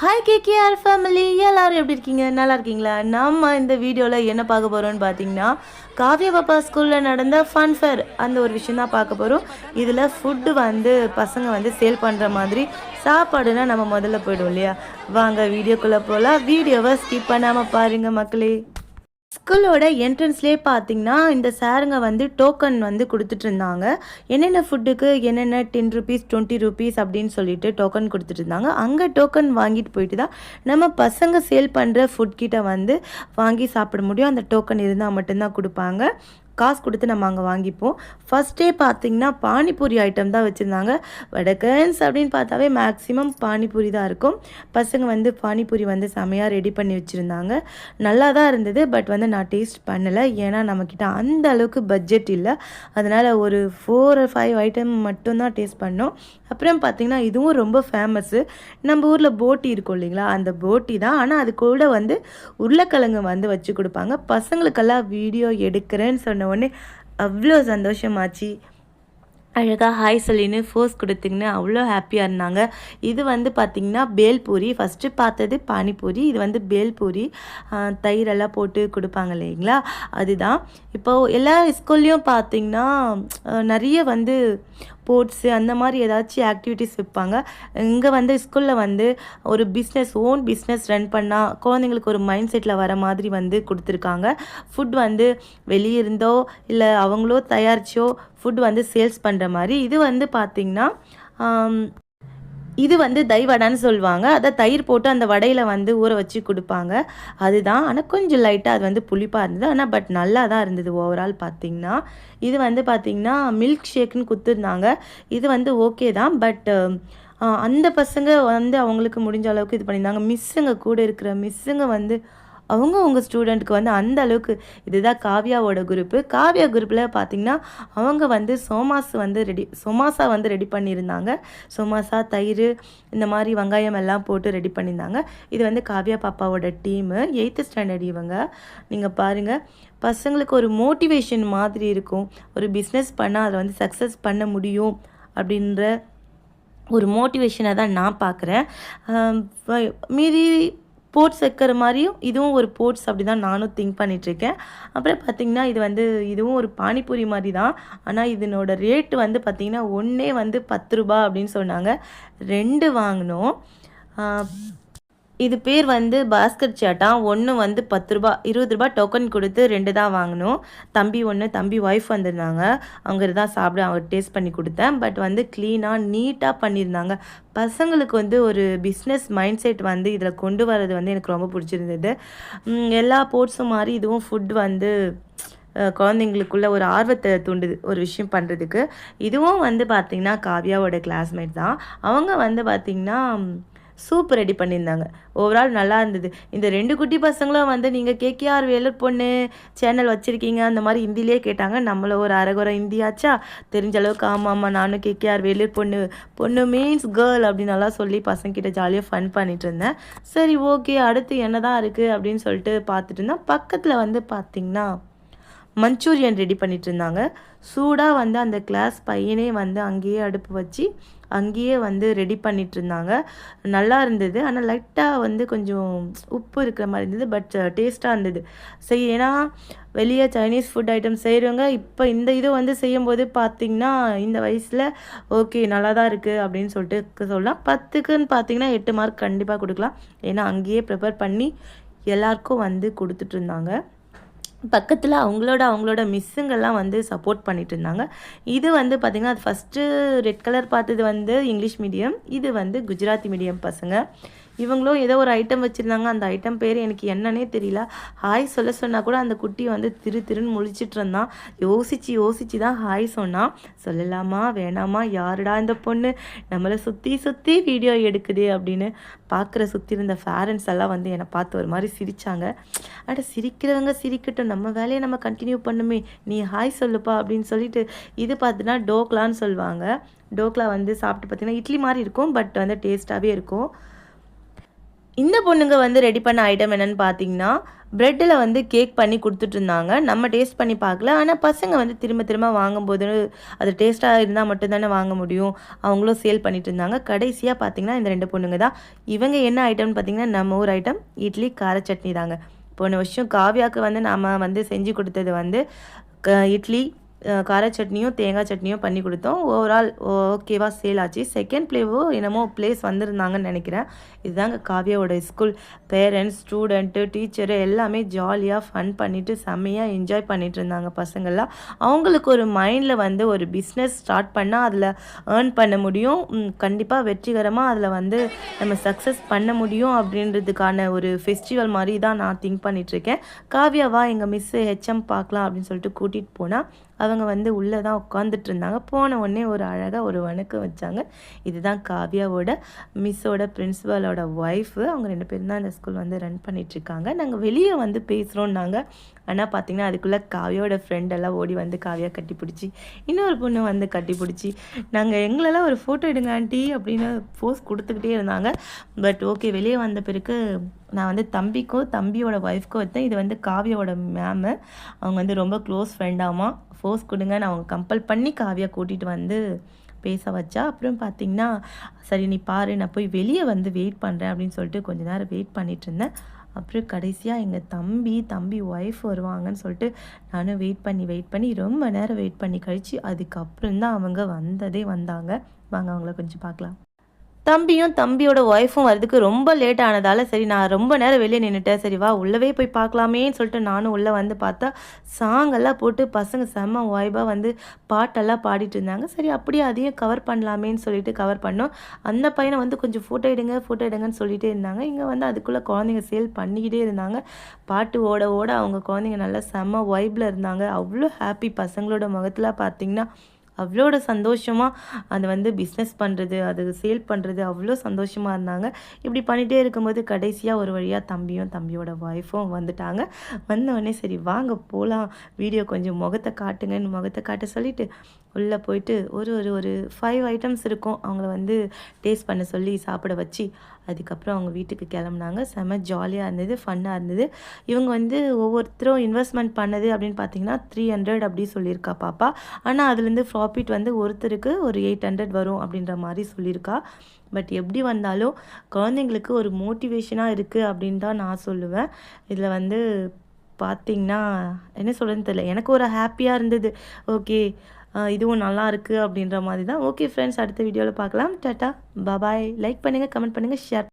Hi KKR family, எல்லாரும் எப்படி இருக்கீங்க? நல்லா இருக்கீங்களா? நம்ம இந்த வீடியோவில் என்ன பார்க்க போகிறோம்னு பார்த்தீங்கன்னா, காவ்யா பாப்பா ஸ்கூலில் நடந்த ஃபன் ஃபேர் அந்த ஒரு விஷயம் தான் பார்க்க போகிறோம். இதில் ஃபுட்டு பசங்க சேல் பண்ணுற மாதிரி சாப்பாடுனா நம்ம முதல்ல போய்டும் இல்லையா? வாங்க வீடியோக்குள்ளே போகலாம். வீடியோவை ஸ்கிப் பண்ணாமல் பாருங்கள் மக்களே. ஸ்கூலோட என்ட்ரன்ஸ்லேயே பார்த்தீங்கன்னா இந்த சாருங்க டோக்கன் கொடுத்துட்டு இருந்தாங்க. என்னென்ன ஃபுட்டுக்கு என்னென்ன 10 ருபீஸ் 20 ருபீஸ் அப்படின்னு சொல்லிட்டு டோக்கன் கொடுத்துட்டு இருந்தாங்க. அங்கே டோக்கன் வாங்கிட்டு போயிட்டு தான் நம்ம பசங்க சேல் பண்ணுற ஃபுட் கிட்ட வாங்கி சாப்பிட முடியும். அந்த டோக்கன் இருந்தால் மட்டும்தான் கொடுப்பாங்க. காசு கொடுத்து நம்ம அங்கே வாங்கிப்போம். ஃபஸ்ட்டே பார்த்திங்கன்னா பானிபூரி ஐட்டம் தான் வச்சுருந்தாங்க. வடக்கன்ஸ் அப்படின்னு பார்த்தாவே மேக்ஸிமம் பானிபூரி தான் இருக்கும். பசங்க பானிபூரி செமையாக ரெடி பண்ணி வச்சுருந்தாங்க. நல்லா தான் இருந்தது. பட் நான் டேஸ்ட் பண்ணலை. ஏன்னா நம்மக்கிட்ட அந்த அளவுக்கு பட்ஜெட் இல்லை. அதனால் ஒரு 4 or 5 ஐட்டம் மட்டும்தான் டேஸ்ட் பண்ணோம். அப்புறம் பார்த்திங்கன்னா இதுவும் ரொம்ப ஃபேமஸ்ஸு. நம்ம ஊரில் போட்டி இருக்கும் இல்லைங்களா, அந்த போட்டி தான். ஆனால் அது கூட உருளைக்கிழங்கு வச்சு கொடுப்பாங்க. பசங்களுக்கெல்லாம் வீடியோ எடுக்கிறேன்னு சொன்ன உடனே அவ்வளோ சந்தோஷமாச்சு. அழகாக ஹாய் சொல்லின்னு ஃபோர்ஸ் கொடுத்திங்கன்னு அவ்வளோ ஹாப்பியாக இருந்தாங்க. இது பார்த்திங்கன்னா பேல்பூரி. ஃபஸ்ட்டு பார்த்தது பானிபூரி. இது பேல்பூரி தயிரெல்லாம் போட்டு கொடுப்பாங்க இல்லைங்களா, அதுதான். இப்போது எல்லா ஸ்கூல்லையும் பார்த்திங்கன்னா நிறைய ஸ்போர்ட்ஸு அந்த மாதிரி ஏதாச்சும் ஆக்டிவிட்டீஸ் வைப்பாங்க. இங்கே ஸ்கூலில் ஒரு ஓன் பிஸ்னஸ் ரன் பண்ணால் குழந்தைங்களுக்கு ஒரு மைண்ட் செட்டில் வர மாதிரி கொடுத்துருக்காங்க. ஃபுட் வெளியே இருந்தோ இல்லை அவங்களோ தயாரிச்சோ ஃபுட் சேல்ஸ் பண்ணுற மாதிரி. இது பார்த்திங்கன்னா இது தயிர் வடைன்னு சொல்லுவாங்க. அதை தயிர் போட்டு அந்த வடையில் ஊற வச்சு கொடுப்பாங்க. அதுதான். ஆனால் கொஞ்சம் லைட்டாக அது புளிப்பாக இருந்தது. ஆனால் பட் நல்லா தான் இருந்தது ஓவரால் பார்த்திங்கன்னா. இது பார்த்திங்கன்னா மில்க் ஷேக்குன்னு கொடுத்துருந்தாங்க. இது ஓகே தான். பட் அந்த பசங்க அவங்களுக்கு முடிஞ்ச அளவுக்கு இது பண்ணியிருந்தாங்க. மிஸ்ஸுங்க கூட இருக்கிற மிஸ்ஸுங்க அவங்க ஸ்டூடெண்ட்டுக்கு அந்த அளவுக்கு. இதுதான் காவ்யாவோட குரூப்பு. காவ்யா குரூப்பில் பார்த்திங்கன்னா அவங்க சோமாசா ரெடி பண்ணியிருந்தாங்க. சோமாசா தயிர் இந்த மாதிரி வெங்காயம் எல்லாம் போட்டு ரெடி பண்ணியிருந்தாங்க. இது காவ்யா பாப்பாவோட டீமு 8th ஸ்டாண்டர்ட் இவங்க. நீங்கள் பாருங்கள், பசங்களுக்கு ஒரு மோட்டிவேஷன் மாதிரி இருக்கும். ஒரு பிஸ்னஸ் பண்ணால் அதை சக்ஸஸ் பண்ண முடியும் அப்படின்ற ஒரு மோட்டிவேஷனை தான் நான் பார்க்குறேன். மீதி போர்ட்ஸ் வைக்கிற மாதிரியும் இதுவும் ஒரு போர்ட்ஸ் அப்படி தான் நானும் திங்க் பண்ணிகிட்ருக்கேன். அப்புறம் பார்த்திங்கன்னா இதுவும் ஒரு பானிபூரி மாதிரி தான். ஆனால் இதனோட ரேட்டு பார்த்திங்கன்னா ஒன்றே 10 ரூபா அப்படின்னு சொன்னாங்க. 2 வாங்கினோம். இது பேர் பாஸ்கெட் சாட்டாம். ஒன்று 10 ரூபா 20 ரூபா டோக்கன் கொடுத்து 2 தான் வாங்கினோம். தம்பி ஒய்ஃப் வந்திருந்தாங்க. அவங்க தான் சாப்பிட அவங்க டேஸ்ட் பண்ணி கொடுத்தேன். பட் க்ளீனாக நீட்டாக பண்ணியிருந்தாங்க. பசங்களுக்கு ஒரு பிஸ்னஸ் மைண்ட் செட் இதில் கொண்டு வரது எனக்கு ரொம்ப பிடிச்சிருந்தது. எல்லா போர்ட்ஸும் மாதிரி இதுவும் ஃபுட் குழந்தைங்களுக்குள்ள ஒரு ஆர்வத்தை தூண்டுது ஒரு விஷயம் பண்ணுறதுக்கு. இதுவும் பார்த்திங்கன்னா காவ்யாவோட கிளாஸ்மேட் தான். அவங்க பார்த்திங்கன்னா சூப் ரெடி பண்ணியிருந்தாங்க. ஓவரால் நல்லா இருந்தது. இந்த 2 குட்டி பசங்களும் நீங்கள் கேகேஆர் வேலூர் பொண்ணு சேனல் வச்சுருக்கீங்க அந்த மாதிரி ஹிந்திலே கேட்டாங்க. நம்மள ஒரு அரைகுறை ஹிந்தியாச்சா தெரிஞ்ச அளவுக்கு ஆமாம்மா நானும் கேகேஆர் வேலூர் பொண்ணு மீன்ஸ் கேர்ள் அப்படின்னு நல்லா சொல்லி பசங்கிட்ட ஜாலியாக ஃபன் பண்ணிட்டு இருந்தேன். சரி ஓகே, அடுத்து என்ன தான் இருக்குது அப்படின்னு சொல்லிட்டு பார்த்துட்டு இருந்தேன். பக்கத்தில் பார்த்திங்கன்னா மஞ்சூரியன் ரெடி பண்ணிட்டு இருந்தாங்க. சூடாக அந்த கிளாஸ் பையனே அங்கேயே அடுப்பு வச்சு அங்கேயே ரெடி பண்ணிட்டு இருந்தாங்க. நல்லா இருந்தது. ஆனால் லைட்டாக கொஞ்சம் உப்பு இருக்கிற மாதிரி இருந்தது. பட் டேஸ்ட்டாக இருந்தது. சரி, ஏன்னா வெளியே சைனீஸ் ஃபுட் ஐட்டம் செய்கிறவங்க இப்போ இந்த இது செய்யும்போது பார்த்திங்கன்னா இந்த வயசில் ஓகே நல்லா தான் இருக்குது அப்படின்னு சொல்லிட்டு சொல்லலாம். 10க்குன்னு பார்த்திங்கன்னா 8 மார்க் கண்டிப்பாக கொடுக்கலாம். ஏன்னா அங்கேயே ப்ரிப்பேர் பண்ணி எல்லாருக்கும் கொடுத்துட்டு இருந்தாங்க. பக்கத்தில் அவங்களோட மிஸ்ஸுங்கெல்லாம் சப்போர்ட் பண்ணிட்டு இருந்தாங்க. இது பார்த்திங்கன்னா அது ஃபஸ்ட்டு ரெட் கலர் பார்த்தது இங்கிலீஷ் மீடியம். இது குஜராத்தி மீடியம் பசங்க. இவங்களும் ஏதோ ஒரு ஐட்டம் வச்சுருந்தாங்க. அந்த ஐட்டம் பேர் எனக்கு என்னன்னே தெரியல. ஹாய் சொன்னால் கூட அந்த குட்டி திருன்னு முழிச்சிட்டு இருந்தான். யோசிச்சு தான் ஹாய் சொன்னான். சொல்லலாமா வேணாமா, யாருடா இந்த பொண்ணு நம்மளை சுற்றி வீடியோ எடுக்குது அப்படின்னு பார்க்குற சுற்றி இருந்த பேரண்ட்ஸ் எல்லாம் என்னை பார்த்து ஒரு மாதிரி சிரித்தாங்க. அட சிரிக்கிறவங்க சிரிக்கட்டும், நம்ம வேலையை நம்ம கண்டினியூ பண்ணுமே, நீ ஹாய் சொல்லுப்பா அப்படின்னு சொல்லிட்டு. இது பார்த்திங்கன்னா டோக்லான்னு சொல்லுவாங்க. டோக்லா சாப்பிட்டு பார்த்திங்கன்னா இட்லி மாதிரி இருக்கும். பட் டேஸ்ட்டாகவே இருக்கும். இந்த பொண்ணுங்க வந்து ரெடி பண்ண ஐட்டம் என்னன்னு பார்த்தீங்கன்னா, பிரெட்டில வந்து கேக் பண்ணி குடுத்துட்டுருந்தாங்க. நம்ம டேஸ்ட் பண்ணி பார்க்கல. ஆனா பசங்க வந்து திரும்ப திரும்ப வாங்கும்போது, அது டேஸ்ட்டா இருந்தா மட்டும் தானே வாங்க முடியும். அவங்களும் சேல் பண்ணிட்டுருந்தாங்க. கடைசியா பார்த்தீங்கன்னா, இந்த 2 பொண்ணுங்க தான். இவங்க என்ன ஐட்டம்னு பார்த்தீங்கன்னா, நம்ம ஊர் ஐட்டம் இட்லி, கார சட்னி தாங்க. போன வருஷம் காவ்யாக்கு வந்து நாம வந்து செஞ்சு குடுத்தது வந்து இட்லி, கார சட்னியும், தேங்காய் சட்னியும் பண்ணி குடுத்தோம். ஓவரால் ஓகேவா சேல் ஆச்சு. செகண்ட் என்னமோ பிளேஸ் வந்திருந்தாங்கன்னு நெனைக்கிறேன். இதுதாங்க காவ்யாவோட ஸ்கூல். பேரண்ட்ஸ், ஸ்டூடெண்ட்டு, டீச்சரு எல்லாமே ஜாலியா ஃபன் பண்ணிட்டு செம்மையா என்ஜாய் பண்ணிட்டு இருந்தாங்க பசங்கள்லாம். அவங்களுக்கு ஒரு மைண்டில் வந்து ஒரு பிஸ்னஸ் ஸ்டார்ட் பண்ணா அதில ஏர்ன் பண்ண முடியும். கண்டிப்பா வெற்றிகரமா அதில வந்து நம்ம சக்ஸஸ் பண்ண முடியும் அப்படின்றதுக்கான ஒரு ஃபெஸ்டிவல் மாரி தான் நான் திங்க் பண்ணிட்டுருக்கேன். காவ்யாவா எங்க மிஸ்ஸு ஹெச்எம் பார்க்கலாம் அப்படின்னு சொல்லிட்டு கூட்டிட்டு போனா, அவங்க வந்து உள்ளே தான் உட்காந்துட்டு இருந்தாங்க. போன உடனே ஒரு அழகா ஒரு வணக்கம் வச்சாங்க. இதுதான் காவ்யாவோட மிஸ்ஸோட பிரின்சிபலோட ஒய்ஃபு. அவங்க 2 பேரும் தான் இந்த ஸ்கூல் வந்து ரன் பண்ணிட்டுருக்காங்க. நாங்க வெளிய வந்து பேசுகிறோன்னாங்க. ஆனா பார்த்தீங்கன்னா, அதுக்குள்ள காவ்யாவோட ஃப்ரெண்ட் எல்லாம் ஓடி வந்து காவ்யா கட்டிப்பிடிச்சு, இன்னொரு பொண்ணு வந்து கட்டிப்பிடிச்சு, எங்களெல்லாம் ஒரு ஃபோட்டோ எடுங்க ஆன்ட்டி அப்படின்னு போஸ் குடுத்துக்கிட்டே இருந்தாங்க. பட் ஓகே வெளிய வந்த பிறகு நான் வந்து தம்பிக்கும், தம்பியோட ஒய்ஃப்க்கும் வச்சேன். இது வந்து காவ்யாவோட மேமு. அவங்க வந்து ரொம்ப க்ளோஸ் ஃப்ரெண்டாமா. ஃபோர்ஸ் குடுங்கன்னு அவங்க கம்பல் பண்ணி காவ்யா கூட்டிட்டு வந்து பேச வச்சா. அப்புறம் பார்த்தீங்கன்னா, சரி நீ பாரு நான் போய் வெளிய வந்து வெயிட் பண்ணுறேன் அப்படின்னு சொல்லிட்டு கொஞ்ச நேரம் வெயிட் பண்ணிட்டுருந்தேன். அப்புறம் கடைசியா எங்க தம்பி ஒய்ஃப் வருவாங்கன்னு சொல்லிட்டு நானும் வெயிட் பண்ணி ரொம்ப நேரம் வெயிட் பண்ணி கழிச்சு, அதுக்கப்புறம் தான் அவங்க வந்தாங்க. வாங்க அவங்கள கொஞ்சம் பார்க்கலாம். தம்பியும், தம்பியோட ஒய்ஃபும் வரதுக்கு ரொம்ப லேட் ஆனதால, சரி நான் ரொம்ப நேரம் வெளிய நின்னுட்டேன். சரி வா உள்ளவே போய் பார்க்கலாமேன்னு சொல்லிட்டு நானும் உள்ள வந்து பார்த்தா, சாங்கெல்லாம் போட்டு பசங்க செம்ம வைபா வந்து பாட்டெல்லாம் பாடிட்டு இருந்தாங்க. சரி அப்படியே அதையும் கவர் பண்ணலாமேன்னு சொல்லிட்டு கவர் பண்ணோம். அந்த பையன வந்து கொஞ்சம் ஃபோட்டோ எடுங்கன்னு சொல்லிட்டே இருந்தாங்க. இங்க வந்து அதுக்குள்ள குழந்தைங்க சேல் பண்ணிக்கிட்டே இருந்தாங்க. பாட்டு ஓட ஓட அவங்க குழந்தைங்க நல்லா செம்ம வைப்ல இருந்தாங்க. அவ்ளோ ஹாப்பி பசங்களோட முகத்துல பார்த்தீங்கன்னா அவ்வளோட சந்தோஷமா அது வந்து பிஸ்னஸ் பண்ணுறது, அது சேல் பண்ணுறது அவ்வளோ சந்தோஷமா இருந்தாங்க. இப்படி பண்ணிட்டே இருக்கும்போது கடைசியா ஒரு வழியா தம்பியும், தம்பியோட ஒய்ஃபும் வந்துட்டாங்க. வந்தோடனே சரி வாங்க போலாம். வீடியோ கொஞ்சம் முகத்த காட்டுங்கன்னு முகத்த காட்ட சொல்லிட்டு, உள்ள போயிட்டு ஒரு ஒரு ஒரு 5 ஐட்டம்ஸ் இருக்கும். அவங்கள வந்து டேஸ்ட் பண்ண சொல்லி சாப்பிட வச்சு, அதுக்கப்புறம் அவங்க வீட்டுக்கு கிளம்புனாங்க. செம்ம ஜாலியா இருந்தது, ஃபன்னா இருந்தது. இவங்க வந்து ஒவ்வொருத்தரும் இன்வெஸ்ட்மெண்ட் பண்ணது அப்படின்னு பார்த்தீங்கன்னா, 300 அப்படி சொல்லியிருக்கா பாப்பா. ஆனா அதுலேருந்து ப்ராஃபிட் வந்து ஒருத்தருக்கு ஒரு 800 வரும் அப்படின்ற மாரி சொல்லியிருக்கா. பட் எப்படி வந்தாலும் குழந்தைங்களுக்கு ஒரு மோட்டிவேஷனா இருக்கு அப்படின்னு தான் நான் சொல்லுவேன். இதில வந்து பார்த்தீங்கன்னா, என்ன சொல்றதுன்னு தெரியல. எனக்கு ஒரு ஹேப்பியா இருந்தது. ஓகே இதுவும் நல்லாயிருக்கு அப்படின்ற மாதிரி தான். ஓகே ஃப்ரெண்ட்ஸ் அடுத்த வீடியோல பார்க்கலாம். Tata, bye bye. லைக் பண்ணுங்க, கமெண்ட் பண்ணுங்க, ஷேர்